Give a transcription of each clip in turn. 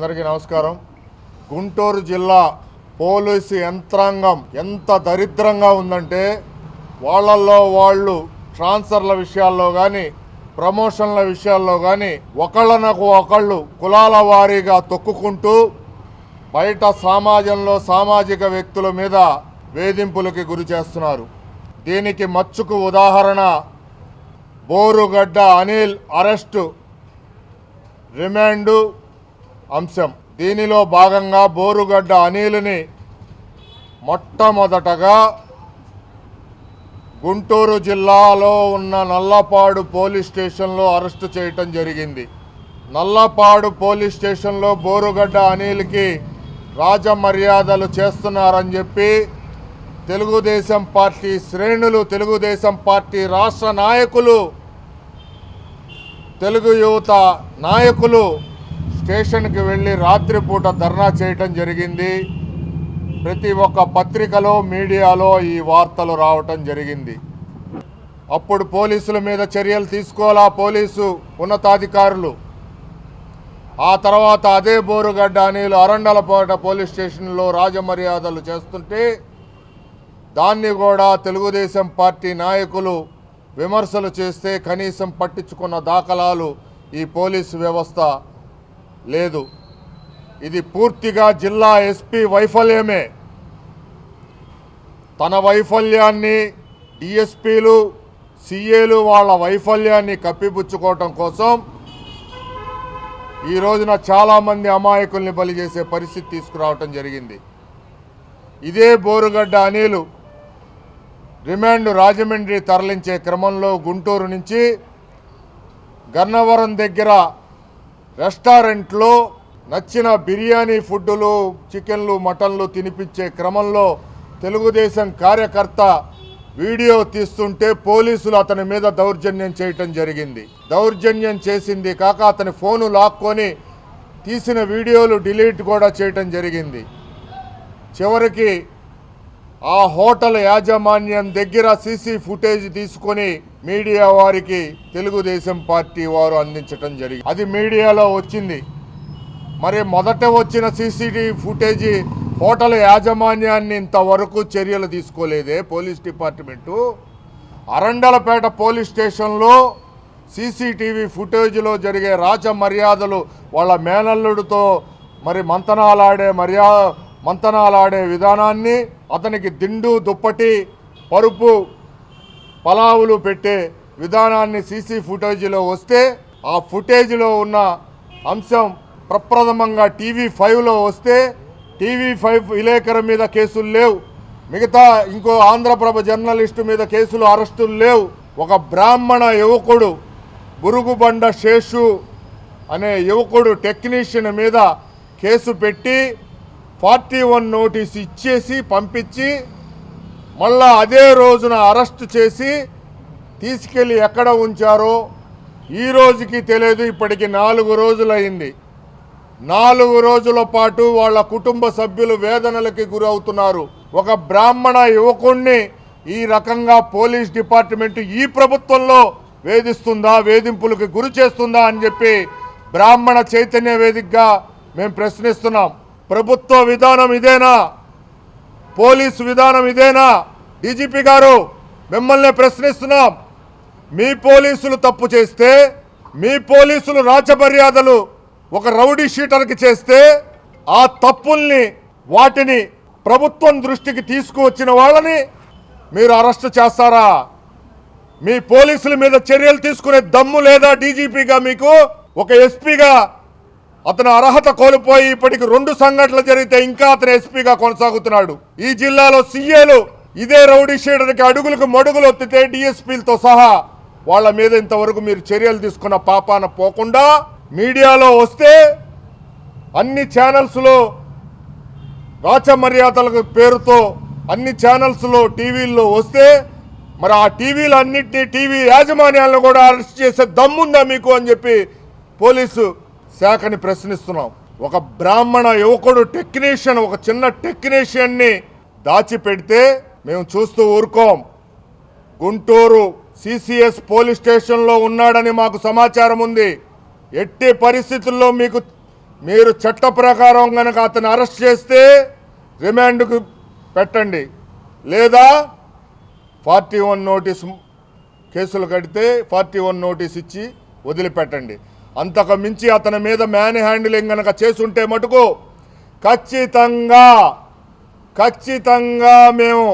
అందరికీ నమస్కారం. గుంటూరు జిల్లా పోలీసు యంత్రాంగం ఎంత దరిద్రంగా ఉందంటే వాళ్ళల్లో వాళ్ళు ట్రాన్స్ఫర్ల విషయాల్లో కానీ ప్రమోషన్ల విషయాల్లో కానీ ఒకళ్ళనకు ఒకళ్ళు కులాల వారీగా తొక్కుకుంటూ బయట సమాజంలో సామాజిక వ్యక్తుల మీద వేధింపులకి గురి చేస్తున్నారు. దీనికి మచ్చుకు ఉదాహరణ బోరుగడ్డ అనిల్ అరెస్టు రిమాండు అంశం. దీనిలో భాగంగా బోరుగడ్డ అనిల్ని మొట్టమొదటగా గుంటూరు జిల్లాలో ఉన్న నల్లపాడు పోలీస్ స్టేషన్లో అరెస్టు చేయటం జరిగింది. నల్లపాడు పోలీస్ స్టేషన్లో బోరుగడ్డ అనిల్కి రాజమర్యాదలు చేస్తున్నారని చెప్పి తెలుగుదేశం పార్టీ శ్రేణులు, తెలుగుదేశం పార్టీ రాష్ట్ర నాయకులు, తెలుగు యువత నాయకులు స్టేషన్కి వెళ్ళి రాత్రిపూట ధర్నా చేయటం జరిగింది. ప్రతి ఒక్క పత్రికలో మీడియాలో ఈ వార్తలు రావటం జరిగింది. అప్పుడు పోలీసుల మీద చర్యలు తీసుకోవాలా పోలీసు ఉన్నతాధికారులు. ఆ తర్వాత అదే బోరుగడ్డ అనిల్ అరండలపేట పోలీస్ స్టేషన్లో రాజమర్యాదలు చేస్తుంటే దాన్ని కూడా తెలుగుదేశం పార్టీ నాయకులు విమర్శలు చేస్తే కనీసం పట్టించుకున్న దాఖలాలు ఈ పోలీసు వ్యవస్థ లేదు. ఇది పూర్తిగా జిల్లా ఎస్పీ వైఫల్యమే. తన వైఫల్యాన్ని డిఎస్పీలు, సిఏలు వాళ్ళ వైఫల్యాన్ని కప్పిపుచ్చుకోవటం కోసం ఈ రోజున చాలామంది అమాయకుల్ని బలి చేసే పరిస్థితి తీసుకురావటం జరిగింది. ఇదే బోరుగడ్డ అనిల్ రిమాండ్ రాజమండ్రి తరలించే క్రమంలో గుంటూరు నుంచి గన్నవరం దగ్గర రెస్టారెంట్లో నచ్చిన బిర్యానీ ఫుడ్లు, చికెన్లు, మటన్లు తినిపించే క్రమంలో తెలుగుదేశం కార్యకర్త వీడియో తీస్తుంటే పోలీసులు అతని మీద దౌర్జన్యం చేయటం జరిగింది. దౌర్జన్యం చేసింది కాక అతని ఫోను లాక్కొని తీసిన వీడియోలు డిలీట్ కూడా చేయటం జరిగింది. చివరికి ఆ హోటల్ యాజమాన్యం దగ్గర సీసీ ఫుటేజ్ తీసుకొని మీడియా వారికి తెలుగుదేశం పార్టీ వారు అందించటం జరిగింది. అది మీడియాలో వచ్చింది. మరి మొదట వచ్చిన సీసీటీవీ ఫుటేజీ హోటల్ యాజమాన్యాన్ని ఇంతవరకు చర్యలు తీసుకోలేదే పోలీస్ డిపార్ట్మెంటు. అరండలపేట పోలీస్ స్టేషన్లో సీసీటీవీ ఫుటేజ్లో జరిగే రాజమర్యాదలు, వాళ్ళ మేనల్లుడితో మరి మంతనాలాడే విధానాన్ని, అతనికి దిండు, దుప్పటి, పరుపు, పలావులు పెట్టే విధానాన్ని సీసీ ఫుటేజ్లో వస్తే ఆ ఫుటేజ్లో ఉన్న అంశం ప్రప్రథమంగా TV5లో వస్తే TV5 విలేకరు మీద కేసులు లేవు. మిగతా ఇంకో ఆంధ్రప్రభ జర్నలిస్టు మీద కేసులు, అరెస్టులు లేవు. ఒక బ్రాహ్మణ యువకుడు బురుగుబండ శేషు అనే యువకుడు టెక్నీషియన్ మీద కేసు పెట్టి 41 నోటీసు ఇచ్చేసి పంపించి మళ్ళా అదే రోజున అరెస్ట్ చేసి తీసుకెళ్ళి ఎక్కడ ఉంచారో ఈ రోజుకి తెలియదు. ఇప్పటికి 4 రోజులైంది. 4 రోజుల పాటు వాళ్ళ కుటుంబ సభ్యులు వేదనలకి గురవుతున్నారు. ఒక బ్రాహ్మణ యువకుణ్ణి ఈ రకంగా పోలీస్ డిపార్ట్మెంట్ ఈ ప్రభుత్వంలో వేధిస్తుందా, వేధింపులకు గురి చేస్తుందా అని చెప్పి బ్రాహ్మణ చైతన్య వేదికగా మేము ప్రశ్నిస్తున్నాం. ప్రభుత్వ విధానం ఇదేనా? పోలీసు విధానం ఇదేనా? డీజీపీ గారు, మిమ్మల్ని ప్రశ్నిస్తున్నాం. మీ పోలీసులు తప్పు చేస్తే, మీ పోలీసులు రాజమర్యాదలు ఒక రౌడీ షీటర్కి చేస్తే ఆ తప్పుల్ని, వాటిని ప్రభుత్వం దృష్టికి తీసుకువచ్చిన వాళ్ళని మీరు అరెస్ట్ చేస్తారా? మీ పోలీసుల మీద చర్యలు తీసుకునే దమ్ము లేదా డీజీపీగా మీకు? ఒక ఎస్పీగా అతను అర్హత కోల్పోయి ఇప్పటికి 2 సంఘటనలు జరిగితే ఇంకా అతను ఎస్పీగా కొనసాగుతున్నాడు. ఈ జిల్లాలో సీఏలు ఇదే రౌడీ షీటర్కి అడుగులకు మడుగులు ఒత్తితే డిఎస్పీలతో సహా వాళ్ళ మీద ఇంతవరకు మీరు చర్యలు తీసుకున్న పాపాన పోకుండా మీడియాలో వస్తే అన్ని ఛానల్స్లో రాచమర్యాదల పేరుతో అన్ని ఛానల్స్లో టీవీల్లో వస్తే మరి ఆ టీవీలు అన్నింటినీ, టీవీ యాజమాన్యాలను కూడా అరెస్ట్ చేసే దమ్ముందా మీకు అని చెప్పి పోలీసు శాఖని ప్రశ్నిస్తున్నాం. ఒక బ్రాహ్మణ యువకుడు టెక్నీషియన్, ఒక చిన్న టెక్నీషియన్ని దాచిపెడితే మేము చూస్తూ ఊరుకోం. గుంటూరు సిసిఎస్ పోలీస్ స్టేషన్లో ఉన్నాడని మాకు సమాచారం ఉంది. ఎట్టి పరిస్థితుల్లో మీకు మీరు చట్ట ప్రకారం కనుక అతను అరెస్ట్ చేస్తే రిమాండ్కు పెట్టండి, లేదా 41 నోటీస్ కేసులు కడితే 41 నోటీస్ ఇచ్చి వదిలిపెట్టండి. అంతకు మించి అతని మీద మ్యాన్ హ్యాండిలింగ్ కనుక చేసుంటే మటుకు ఖచ్చితంగా మేము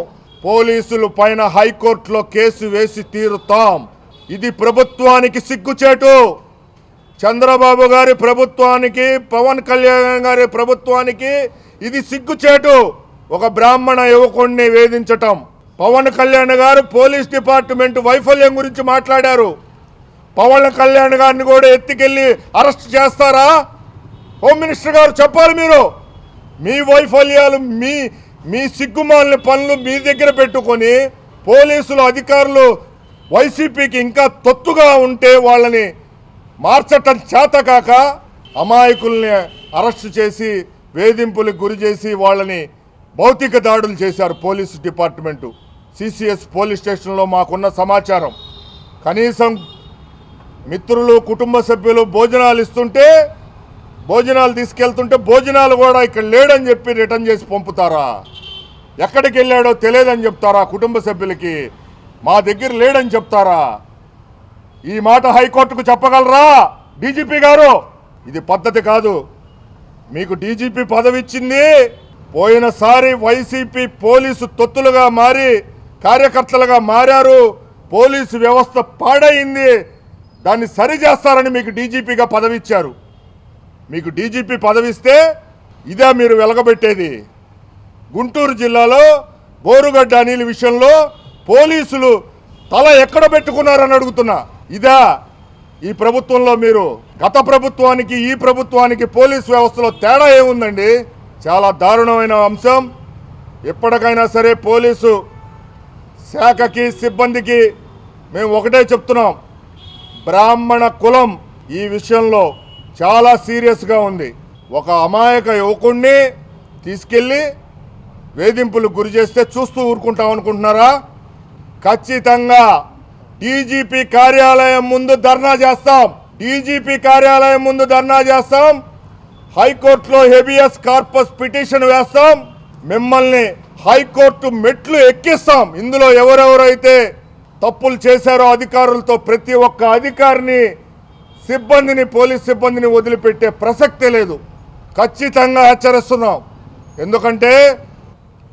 పోలీసులు పైన హైకోర్టులో కేసు వేసి తీరుతాం. ఇది ప్రభుత్వానికి సిగ్గుచేటు. చంద్రబాబు గారి ప్రభుత్వానికి, పవన్ కళ్యాణ్ గారి ప్రభుత్వానికి ఇది సిగ్గుచేటు. ఒక బ్రాహ్మణ యువకుడిని వేధించటం. పవన్ కళ్యాణ్ గారు పోలీస్ డిపార్ట్మెంట్ వైఫల్యం గురించి మాట్లాడారు. పవన్ కళ్యాణ్ గారిని కూడా ఎత్తుకెళ్ళి అరెస్ట్ చేస్తారా? హోమ్ మినిస్టర్ గారు చెప్పాలి. మీరు మీ వైఫల్యాలు, మీ సిగ్గుమాలిన పనులు మీ దగ్గర పెట్టుకొని పోలీసులు అధికారులు వైసీపీకి ఇంకా తొత్తుగా ఉంటే వాళ్ళని మార్చటం చేతకాక అమాయకుల్ని అరెస్టు చేసి వేధింపులకు గురి చేసి వాళ్ళని భౌతిక దాడులు చేశారు పోలీసు డిపార్ట్మెంటు. సిసిఎస్ పోలీస్ స్టేషన్లో మాకున్న సమాచారం. కనీసం మిత్రులు, కుటుంబ సభ్యులు భోజనాలు ఇస్తుంటే, భోజనాలు తీసుకెళ్తుంటే భోజనాలు కూడా ఇక్కడ లేడని చెప్పి రిటర్న్ చేసి పంపుతారా? ఎక్కడికి వెళ్ళాడో తెలియదని చెప్తారా? కుటుంబ సభ్యులకి మా దగ్గర లేడని చెప్తారా? ఈ మాట హైకోర్టుకు చెప్పగలరా డీజీపీ గారు? ఇది పద్ధతి కాదు. మీకు డీజీపీ పదవి ఇచ్చింది పోయినసారి వైసీపీ పోలీసు తొత్తులుగా మారి కార్యకర్తలుగా మారారు. పోలీసు వ్యవస్థ పాడైంది. దాన్ని సరిచేస్తారని మీకు డీజీపీగా పదవి ఇచ్చారు. మీకు డీజీపీ పదవి ఇస్తే ఇదే మీరు వెలగబెట్టేది. గుంటూరు జిల్లాలో బోరుగడ్డ అనిల్ విషయంలో పోలీసులు తల ఎక్కడ పెట్టుకున్నారని అడుగుతున్నా. ఇదా ఈ ప్రభుత్వంలో మీరు? గత ప్రభుత్వానికి ఈ ప్రభుత్వానికి పోలీస్ వ్యవస్థలో తేడా ఏముందండి? చాలా దారుణమైన అంశం. ఎప్పటికైనా సరే పోలీసు శాఖకి, సిబ్బందికి మేము ఒకటే చెప్తున్నాం, బ్రాహ్మణ కులం ఈ విషయంలో చాలా సీరియస్గా ఉంది. ఒక అమాయక యువకుడిని తీసుకెళ్ళి వేధింపులకు గురి చేస్తే చూస్తూ ఊరుకుంటాం అనుకుంటున్నారా? ఖచ్చితంగా డీజీపీ కార్యాలయం ముందు ధర్నా చేస్తాం. డీజీపీ కార్యాలయం ముందు ధర్నా చేస్తాం. హైకోర్టులో హెబియస్ కార్పస్ పిటిషన్ వేస్తాం. మిమ్మల్ని హైకోర్టు మెట్లు ఎక్కిస్తాం. ఇందులో ఎవరెవరైతే తప్పులు చేశారో అధికారులతో ప్రతి ఒక్క అధికారిని, సిబ్బందిని, పోలీస్ సిబ్బందిని వదిలిపెట్టే ప్రసక్తే లేదు. ఖచ్చితంగా హెచ్చరిస్తున్నాం. ఎందుకంటే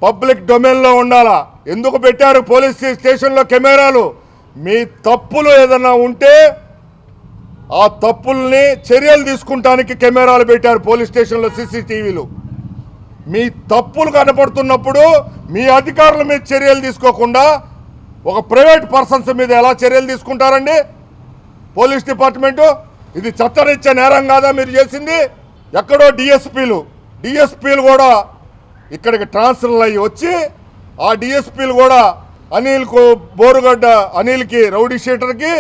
పబ్లిక్ డొమైన్లో ఉండాలా. ఎందుకు పెట్టారు పోలీస్ స్టేషన్లో కెమెరాలు? మీ తప్పులు ఏదైనా ఉంటే ఆ తప్పుల్ని చర్యలు తీసుకుంటానికి కెమెరాలు పెట్టారు పోలీస్ స్టేషన్లో, సీసీటీవీలు. మీ తప్పులు కనపడుతున్నప్పుడు మీ అధికారుల మీద చర్యలు తీసుకోకుండా ఒక ప్రైవేట్ పర్సన్స్ మీద ఎలా చర్యలు తీసుకుంటారండి పోలీస్ డిపార్ట్మెంటు? ఇది చట్టరీత్యా నేరం కాదా మీరు చేసింది? ఎక్కడో డిఎస్పీలు కూడా ఇక్కడికి ట్రాన్స్ఫర్ అయ్యి వచ్చి ఆ డిఎస్పీలు కూడా బోరుగడ్డ అనిల్కి, రౌడీ షీటర్కి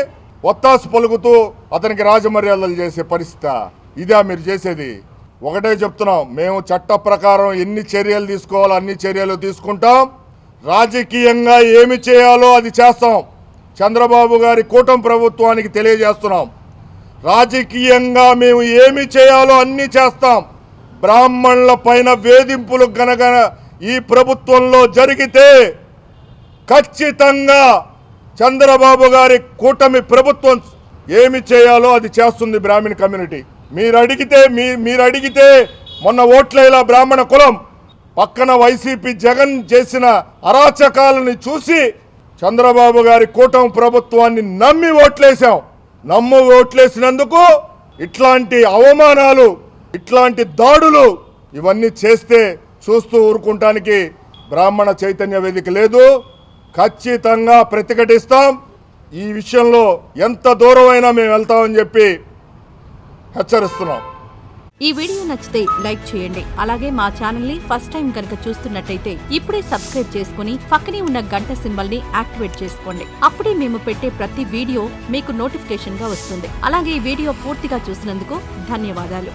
ఒత్తాసు పలుకుతూ అతనికి రాజమర్యాదలు చేసే పరిస్థితి. ఇదా మీరు చేసేది? ఒకటే చెప్తున్నాం, మేము చట్ట ప్రకారం ఎన్ని చర్యలు తీసుకోవాలో అన్ని చర్యలు తీసుకుంటాం. రాజకీయంగా ఏమి చేయాలో అది చేస్తాం. చంద్రబాబు గారి కూటమి ప్రభుత్వానికి తెలియజేస్తున్నాం, రాజకీయంగా మేము ఏమి చేయాలో అన్నీ చేస్తాం. బ్రాహ్మణుల పైన వేధింపులు గనక ఈ ప్రభుత్వంలో జరిగితే ఖచ్చితంగా చంద్రబాబు గారి కూటమి ప్రభుత్వం ఏమి చేయాలో అది చేస్తుంది బ్రాహ్మణ కమ్యూనిటీ. మీరు అడిగితే మొన్న ఓట్లేలా బ్రాహ్మణ కులం పక్కన వైసీపీ జగన్ చేసిన అరాచకాలను చూసి చంద్రబాబు గారి కూటమి ప్రభుత్వాన్ని నమ్మి ఓట్లేసినందుకు ఇట్లాంటి అవమానాలు, ఇట్లాంటి దాడులు ఇవన్నీ చేస్తే చూస్తూ ఊరుకుంటానికి బ్రాహ్మణ చైతన్య వేదిక లేదు. ఖచ్చితంగా ప్రతిఘటిస్తాం. ఈ విషయంలో ఎంత దూరమైనా మేము వెళ్తామని చెప్పి హెచ్చరిస్తున్నాం. ఈ వీడియో నచ్చితే లైక్ చేయండి. అలాగే మా ఛానల్ ని ఫస్ట్ టైం కనుక చూస్తున్నట్టయితే ఇప్పుడే సబ్స్క్రైబ్ చేసుకుని పక్కనే ఉన్న గంట సింబల్ ని యాక్టివేట్ చేసుకోండి. అప్పుడే మేము పెట్టే ప్రతి వీడియో మీకు నోటిఫికేషన్ గా వస్తుంది. అలాగే ఈ వీడియో పూర్తిగా చూసినందుకు ధన్యవాదాలు.